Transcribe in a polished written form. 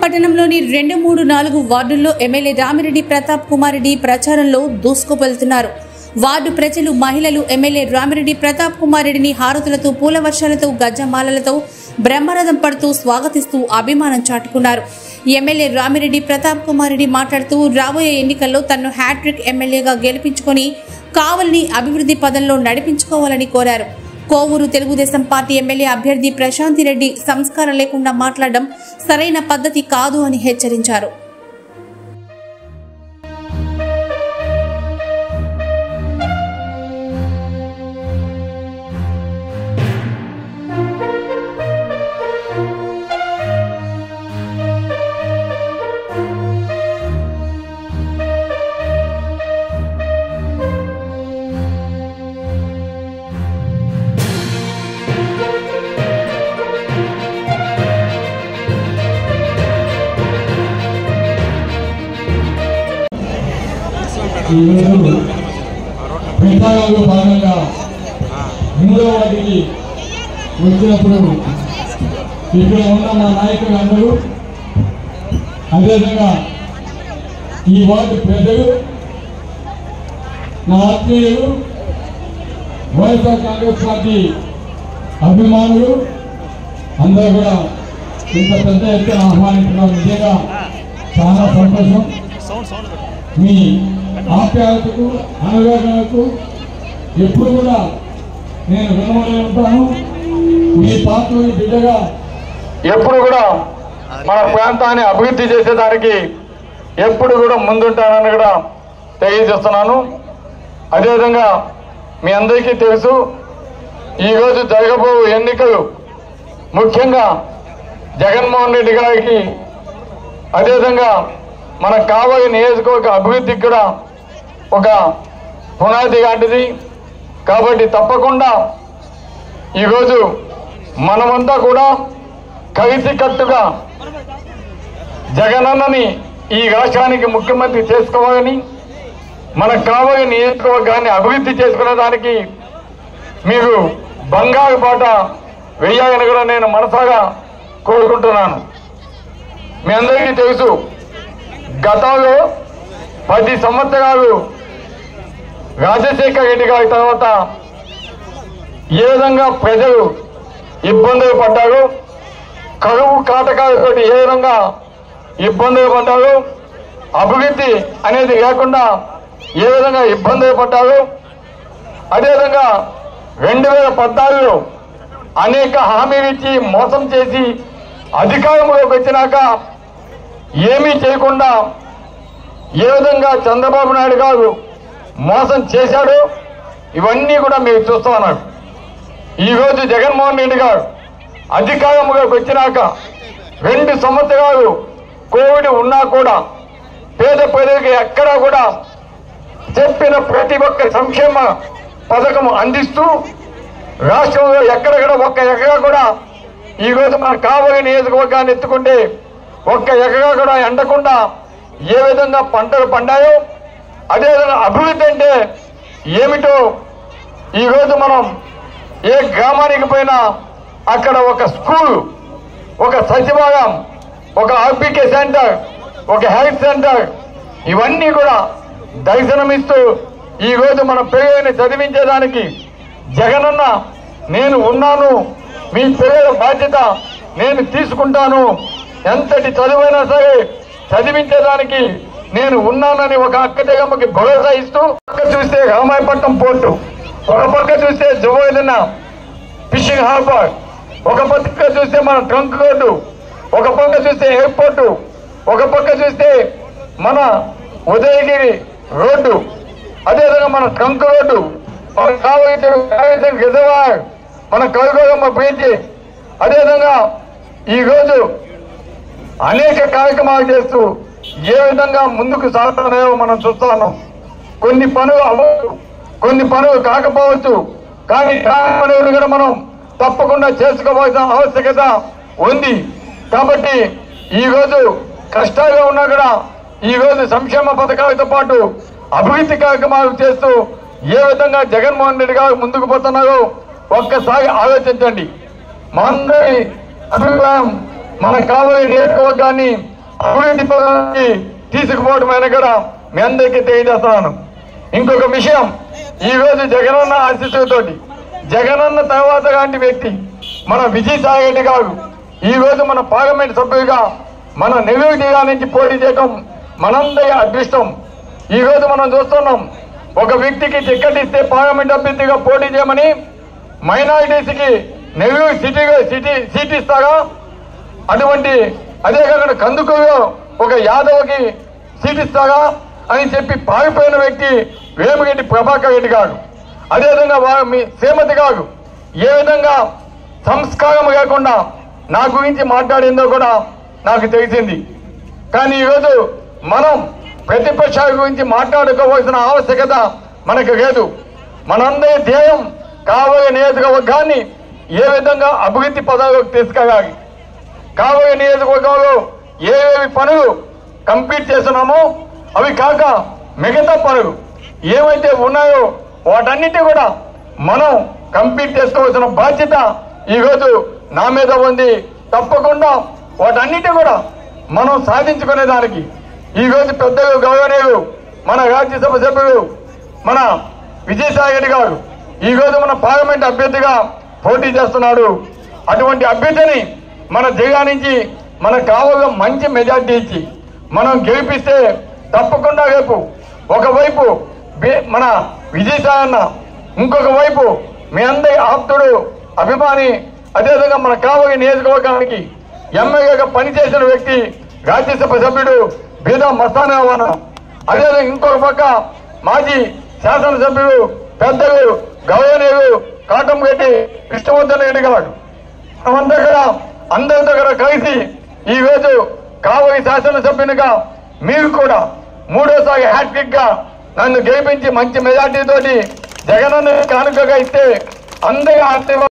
పట్టణంలోని 2, 3, 4 వార్డుల్లో ఎమ్మెల్యే రామిరెడ్డి ప్రతాప్ కుమార్ రెడ్డి ప్రచారంలో దూసుకువెళ్తున్నారు. వార్డు ప్రజలు, మహిళలు ఎమ్మెల్యే రామిరెడ్డి ప్రతాప్ కుమార్ రెడ్డిని హారతులతో, పూల వర్షాలతో, గజ్జమాలలతో బ్రహ్మరథం పడుతూ స్వాగతిస్తూ అభిమానం చాటుకున్నారు. ఎమ్మెల్యే రామిరెడ్డి ప్రతాప్ కుమార్ రెడ్డి మాట్లాడుతూ రాబోయే ఎన్నికల్లో తనను హ్యాట్రిక్ ఎమ్మెల్యేగా గెలిపించుకొని కావలిని అభివృద్ధి పదంలో నడిపించుకోవాలని కోరారు. కోవూరు తెలుగుదేశం పార్టీ ఎమ్మెల్యే అభ్యర్థి ప్రశాంతి రెడ్డి సంస్కారం లేకుండా మాట్లాడడం సరైన పద్ధతి కాదు అని హెచ్చరించారు. ప్రచారంలో భాగంగా 3వ వార్డుకి వచ్చినప్పుడు ఇక్కడ ఉన్న మా నాయకులు అందరూ, అదేవిధంగా ఈ వార్డు ప్రజలు, నా ఆత్మీయులు, వైఎస్ఆర్ కాంగ్రెస్ పార్టీ అభిమానులు అందరూ కూడా ఇంత పెద్ద ఎత్తున ఆహ్వానించడం నిజంగా చాలా సంతోషం. మీ ఆప్యాయతకు, అనువేదనకు ఎప్పుడు కూడా నేను రుణపడి ఉంటాను. మీ పాత్రని బిడ్డగా ఎప్పుడు కూడా మన ప్రాంతాన్ని అభివృద్ధి చేసేదానికి ఎప్పుడు కూడా ముందుంటానని కూడా తెలియజేస్తున్నాను. అదేవిధంగా మీ అందరికీ తెలుసు, ఈరోజు జరగబో ఎన్నికలు ముఖ్యంగా జగన్మోహన్ రెడ్డి గారికి, అదేవిధంగా మన కావలి నియోజకవర్గ అభివృద్ధికి కూడా ఒక పునాది లాంటిది. కాబట్టి తప్పకుండా ఈరోజు మనమంతా కూడా కలిసికట్టుగా జగనన్నని ఈ రాష్ట్రానికి ముఖ్యమంత్రి చేసుకోవాలని, మన కావలి నియోజకవర్గాన్ని అభివృద్ధి చేసుకునే దానికి మీరు బంగారు బాట వేయాలని కూడా నేను మనసాగా కోరుకుంటున్నాను. మీ అందరికీ తెలుసు, గతంలో 10 సంవత్సరాలు రాజశేఖర రెడ్డి గారి తర్వాత ఏ విధంగా ప్రజలు ఇబ్బందులు పడ్డారు, కరువు కాటకాలతో ఏ విధంగా ఇబ్బందులు పడ్డారు, అభివృద్ధి అనేది లేకుండా ఏ విధంగా ఇబ్బందులు పడ్డారు, అదేవిధంగా 2014లో అనేక హామీలు ఇచ్చి మోసం చేసి అధికారంలోకి వచ్చినాక ఏమీ చేయకుండా ఏ విధంగా చంద్రబాబు నాయుడు గారు మోసం చేశాడు, ఇవన్నీ కూడా మీరు చూస్తూ ఉన్నారు. ఈరోజు జగన్మోహన్ రెడ్డి గారు అధికారంలోకి వచ్చినాక 2 సంవత్సరాలు కోవిడ్ ఉన్నా కూడా పేద ప్రజలకు ఎక్కడా కూడా చెప్పిన ప్రతి ఒక్క సంక్షేమ పథకం అందిస్తూ రాష్ట్రంలో ఎక్కడెక్కడ ఒక్క ఎకరా కూడా ఈరోజు మన కావలి నియోజకవర్గాన్ని ఎత్తుకుంటే ఒక్క ఎకరా కూడా ఎండకుండా ఏ విధంగా పంటలు పండాయో, అదేవిధంగా అభివృద్ధి అంటే ఏమిటో ఈరోజు మనం ఏ గ్రామానికి పోయినా అక్కడ ఒక స్కూల్, ఒక సచివాలయం, ఒక ఆర్బీకే సెంటర్, ఒక హెల్త్ సెంటర్, ఇవన్నీ కూడా దర్శనమిస్తూ ఈరోజు మన పిల్లల్ని చదివించేదానికి జగనన్న నేను ఉన్నాను, మీ పిల్లల బాధ్యత నేను తీసుకుంటాను, ఎంతటి చదువైనా సరే చదివించేదానికి నేను ఉన్నానని ఒక అక్కజగమ్మకి భరోసా ఇస్తూ, పక్క చూస్తే రామాయపట్నం పోర్టు, ఒక పక్క చూస్తే జువైలిన ఫిషింగ్ హార్బర్, ఒక పక్క చూస్తే మన ట్రంక్ రోడ్డు, ఒక పక్క చూస్తే ఎయిర్పోర్టు, ఒక పక్క చూస్తే మన ఉదయగిరి రోడ్డు, అదేవిధంగా మన ట్రంక్ రోడ్డు, మన కావలి రిజర్వాయర్, మన కరుగోగమ్మ బ్రిడ్జ్, అదేవిధంగా ఈరోజు అనేక కార్యక్రమాలు చేస్తూ ఏ విధంగా ముందుకు సాగుతున్నాయో మనం చూస్తున్నాం. కొన్ని పనులు అవ్వచ్చు, కొన్ని పనులు కాకపోవచ్చు, కానీ పనులు కూడా మనం తప్పకుండా చేసుకోవాల్సిన ఆవశ్యకత ఉంది. కాబట్టి ఈరోజు కష్టాలుగా ఉన్నా కూడా ఈరోజు సంక్షేమ పథకాలతో పాటు అభివృద్ధి కార్యక్రమాలు చేస్తూ ఏ విధంగా జగన్మోహన్ రెడ్డి గారు ముందుకు పోతున్నారో ఒక్కసారి ఆలోచించండి. మా అందరి అభిప్రాయం మన కావలి నియోజకవర్గాన్ని అభివృద్ధి పథకానికి తీసుకుపోవడమైన కూడా మీ అందరికీ తెలియజేస్తున్నాను. ఇంకొక విషయం, ఈ రోజు జగనన్న ఆశీస్సులతోటి జగనన్న తర్వాత లాంటి వ్యక్తి మన విజయసాయి రెడ్డి గారు ఈ రోజు మన పార్లమెంట్ సభ్యులుగా మన నెల్లూరు జిల్లా నుంచి పోటీ చేయడం మనందరి అదృష్టం. ఈ రోజు మనం చూస్తున్నాం, ఒక వ్యక్తికి టికెట్ ఇస్తే పార్లమెంట్ అభ్యర్థిగా పోటీ చేయమని మైనారిటీస్కి నెల్లూరు సీట్ ఇస్తారా, అటువంటి అదే కాకుండా కందుకూరులో ఒక యాదవ్కి సీట్ ఇస్తారా అని చెప్పి పారిపోయిన వ్యక్తి వేమిరెడ్డి ప్రభాకర్ రెడ్డి గారు. అదేవిధంగా మీ శ్రీమతి గారు ఏ విధంగా సంస్కారం లేకుండా నా గురించి మాట్లాడిందో కూడా నాకు తెలిసింది. కానీ ఈరోజు మనం ప్రతిపక్షాల గురించి మాట్లాడుకోవాల్సిన ఆవశ్యకత మనకు లేదు. మనందరి ధ్యేయం కావలి నియోజకవర్గాన్ని ఏ విధంగా అభివృద్ధి పదాలకు తీసుకెళ్ళాలి, కావలి నియోజకవర్గంలో ఏవేవి పనులు కంప్లీట్ చేస్తున్నామో అవి కాక మిగతా పనులు ఏవైతే ఉన్నాయో వాటన్నిటి కూడా మనం కంప్లీట్ చేసుకోవాల్సిన బాధ్యత ఈరోజు నా మీద ఉంది. తప్పకుండా వాటన్నిటి కూడా మనం సాధించుకునే దానికి ఈరోజు పెద్దలు గౌరవనీయులు మన రాజ్యసభ సభ్యులు మన విజయసాయి రెడ్డి గారు ఈరోజు మన పార్లమెంట్ అభ్యర్థిగా పోటీ చేస్తున్నాడు. అటువంటి అభ్యర్థిని మన జిల్లా నుంచి మనకు కావాల మంచి మెజార్టీ ఇచ్చి మనం గెలిపిస్తే తప్పకుండా రేపు ఒకవైపు మన విజయసాయి అన్న, ఇంకొక వైపు మీ అందరి ఆప్తుడు అభిమాని, అదేవిధంగా మన కావలి నియోజకవర్గానికి ఎమ్మెల్యేగా పనిచేసిన వ్యక్తి రాజ్యసభ సభ్యుడు బీదా మస్తాన్ అన్న, అదేవిధంగా ఇంకొక పక్క మాజీ శాసనసభ్యుడు పెద్దలు గౌరవనీయులు కాటంరెడ్డి కృష్ణవర్ధన్ రెడ్డి గారు అందరి దగ్గర కలిసి ఈ రోజు కావలి శాసనసభ్యునిగా మీరు కూడా మూడోసారి హ్యాట్రిక్ గా నన్ను గెలిపించి మంచి మెజార్టీ తోటి జగనన్న కానుకగా ఇస్తే అందరి